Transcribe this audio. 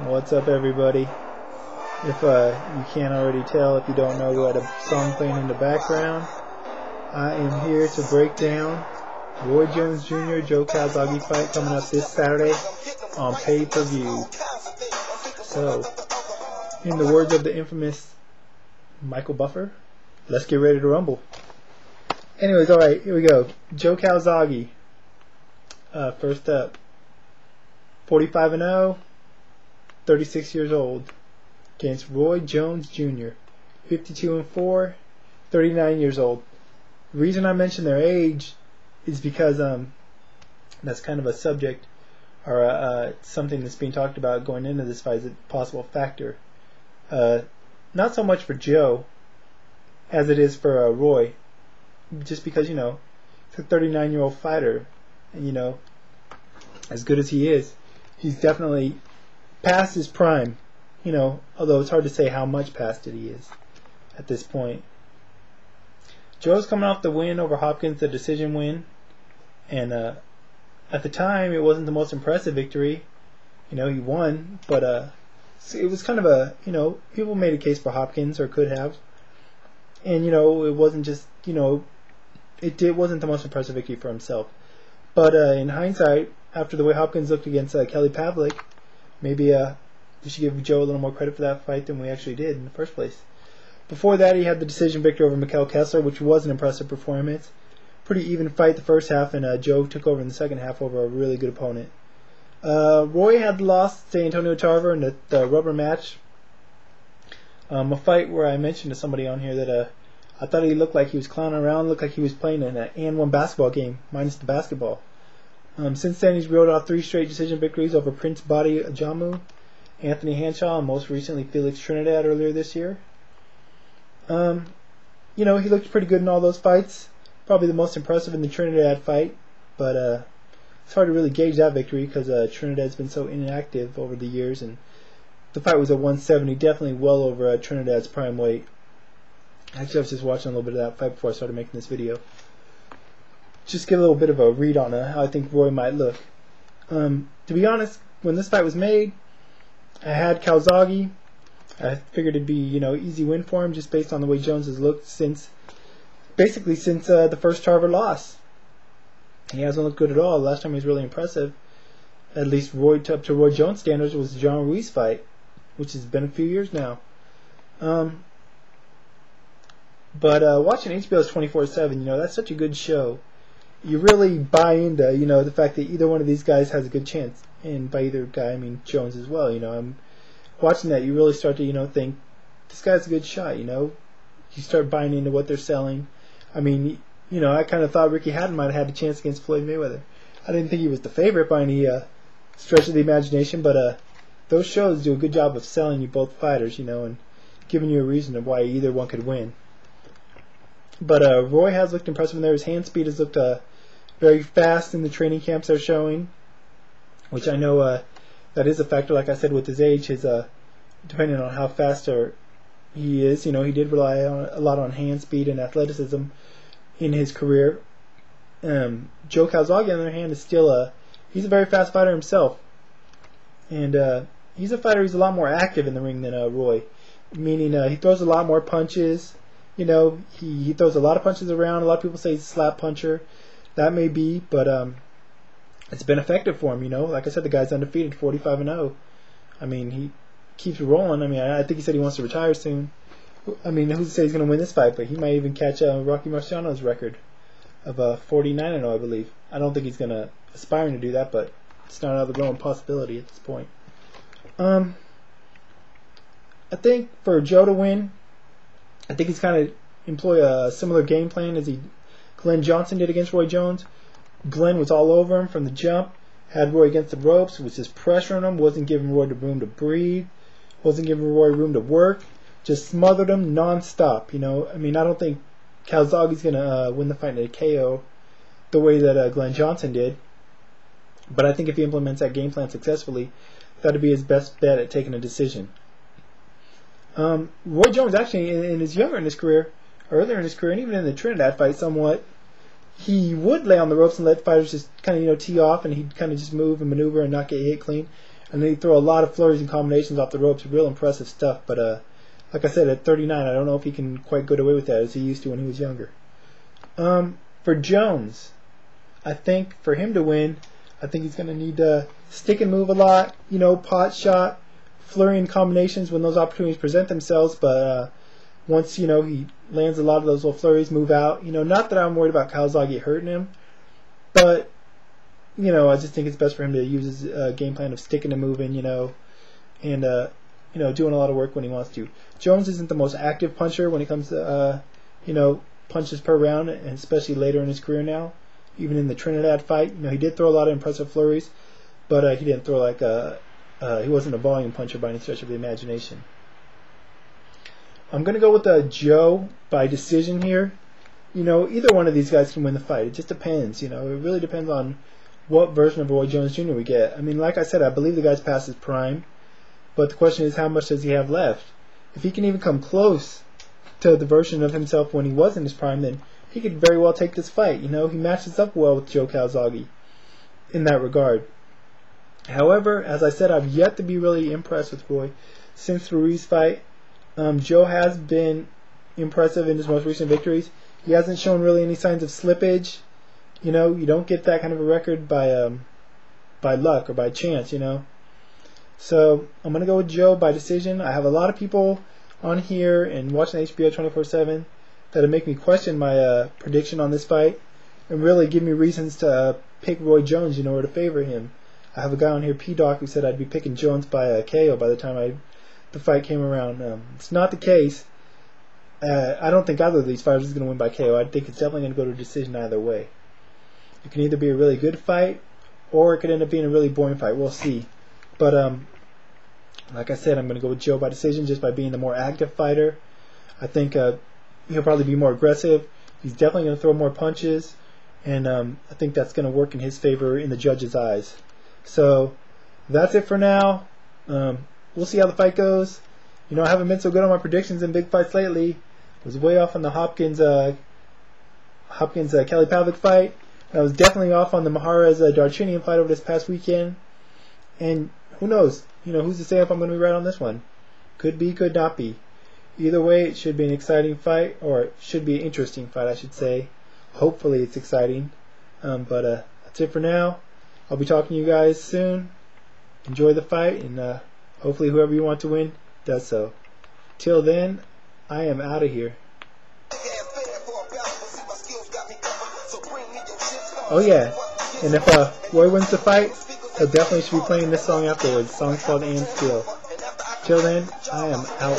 What's up, everybody? If you can't already tell, if you don't know, we had a song playing in the background. I am here to break down Roy Jones Jr. Joe Calzaghe fight coming up this Saturday on pay-per-view. So, in the words of the infamous Michael Buffer, let's get ready to rumble. Anyways, alright, here we go. Joe Calzaghe, first up, 45-0, 36 years old, against Roy Jones Jr., 52-4, 39 years old. The reason I mention their age is because that's kind of a subject or something that's being talked about going into this fight as a possible factor. Not so much for Joe as it is for Roy, just because, you know, he's a 39-year-old fighter, and, you know, as good as he is, he's definitely past his prime, you know, although it's hard to say how much past it he is at this point. Joe's coming off the win over Hopkins, the decision win, and at the time it wasn't the most impressive victory. You know, he won, but it was kind of a, you know, people made a case for Hopkins, or could have, and, you know, it wasn't just, you know, it wasn't the most impressive victory for himself. But in hindsight, after the way Hopkins looked against Kelly Pavlik, maybe we should give Joe a little more credit for that fight than we actually did in the first place. Before that, he had the decision victory over Mikkel Kessler, which was an impressive performance. Pretty even fight the first half, and Joe took over in the second half over a really good opponent. Roy had the loss to Antonio Tarver in the rubber match. A fight where I mentioned to somebody on here that I thought he looked like he was clowning around, looked like he was playing an and-one basketball game, minus the basketball. Since then, he's reeled off 3 straight decision victories over Prince Body Ajamu, Anthony Hanshaw, and most recently Felix Trinidad earlier this year. You know, he looked pretty good in all those fights. Probably the most impressive in the Trinidad fight, but it's hard to really gauge that victory because Trinidad's been so inactive over the years, and the fight was at 170, definitely well over Trinidad's prime weight. Actually, I was just watching a little bit of that fight before I started making this video. Just get a little bit of a read on how I think Roy might look. To be honest, when this fight was made, I had Calzaghe. I figured it'd be, you know, easy win for him just based on the way Jones has looked basically since the first Tarver loss. He hasn't looked good at all. The last time he was really impressive, at least up to Roy Jones standards, was the John Ruiz fight, which has been a few years now. But watching HBO's 24/7, you know, that's such a good show. You really buy into, you know, the fact that either one of these guys has a good chance. And by either guy, I mean Jones as well. You know, I'm watching that, you really start to, you know, think, this guy's a good shot, you know. You start buying into what they're selling. I mean, you know, I kind of thought Ricky Hatton might have had a chance against Floyd Mayweather. I didn't think he was the favorite by any stretch of the imagination, but those shows do a good job of selling you both fighters, you know, and giving you a reason of why either one could win. But Roy has looked impressive in there. His hand speed has looked very fast in the training camps they're showing, which I know that is a factor. Like I said, with his age, his depending on how fast he is, you know, he did rely a lot on hand speed and athleticism in his career. Joe Calzaghe, on the other hand, is still he's a very fast fighter himself, and he's a fighter who's a lot more active in the ring than Roy, meaning he throws a lot more punches. You know, he throws a lot of punches around. A lot of people say he's a slap puncher. That may be, but it's been effective for him, you know. Like I said, the guy's undefeated, 45-0. I mean, he keeps rolling. I mean, I think he said he wants to retire soon. I mean, who's to say he's going to win this fight? But he might even catch Rocky Marciano's record of 49-0, I believe. I don't think he's going to aspire to do that, but it's not out of the realm of possibility at this point. I think for Joe to win, I think he's kind of employ a similar game plan as Glenn Johnson did against Roy Jones. Glenn was all over him from the jump, had Roy against the ropes, was just pressuring him, wasn't giving Roy the room to breathe, wasn't giving Roy room to work, just smothered him non-stop, you know. I mean, I don't think Calzaghe's going to win the fight in a KO the way that Glenn Johnson did, but I think if he implements that game plan successfully, that'd be his best bet at taking a decision. Roy Jones actually, in his earlier in his career, and even in the Trinidad fight somewhat, he would lay on the ropes and let fighters just kind of, you know, tee off, and he'd kind of just move and maneuver and not get hit clean. and they throw a lot of flurries and combinations off the ropes. Real impressive stuff. But like I said, at 39, I don't know if he can quite get away with that as he used to when he was younger. For Jones, I think for him to win, I think he's going to need to stick and move a lot. You know, pot shot, flurry and combinations when those opportunities present themselves. But once, you know, he lands a lot of those little flurries, move out. You know, not that I'm worried about Calzaghe hurting him, but, you know, I just think it's best for him to use his game plan of sticking and moving, you know, and, you know, doing a lot of work when he wants to. Jones isn't the most active puncher when it comes to, you know, punches per round, and especially later in his career now. Even in the Trinidad fight, you know, he did throw a lot of impressive flurries, but he didn't throw like he wasn't a volume puncher by any stretch of the imagination. I'm going to go with Joe by decision here. You know, either one of these guys can win the fight. It just depends, you know. It really depends on what version of Roy Jones Jr. we get. I mean, like I said, I believe the guy's past his prime, but the question is, how much does he have left? If he can even come close to the version of himself when he was in his prime, then he could very well take this fight. You know, he matches up well with Joe Calzaghe in that regard. However, as I said, I've yet to be really impressed with Roy since the Ruiz fight. Joe has been impressive in his most recent victories. He hasn't shown really any signs of slippage. You know, you don't get that kind of a record by luck or by chance, you know. So I'm going to go with Joe by decision. I have a lot of people on here and watching HBO 24/7 that'll make me question my prediction on this fight and really give me reasons to pick Roy Jones, you know, or to favor him. I have a guy on here, P-Doc, who said I'd be picking Jones by KO by the time the fight came around. It's not the case. I don't think either of these fighters is going to win by KO. I think it's definitely going to go to a decision either way. It can either be a really good fight or it could end up being a really boring fight. We'll see. But like I said, I'm going to go with Joe by decision just by being the more active fighter. I think he'll probably be more aggressive. He's definitely going to throw more punches, and I think that's going to work in his favor in the judge's eyes. So that's it for now. We'll see how the fight goes. You know, I haven't been so good on my predictions in big fights lately. I was way off on the Hopkins Kelly Pavlik fight. I was definitely off on the Maharez Darchinian fight over this past weekend. And who knows? You know, who's to say if I'm going to be right on this one? Could be, could not be. Either way, it should be an exciting fight, or it should be an interesting fight, I should say. Hopefully it's exciting. But that's it for now. I'll be talking to you guys soon. Enjoy the fight, and hopefully whoever you want to win does so. Till then, I am out of here. Oh yeah, and if Roy wins the fight, he'll definitely should be playing this song afterwards. The song's called And Still. Till then, I am out.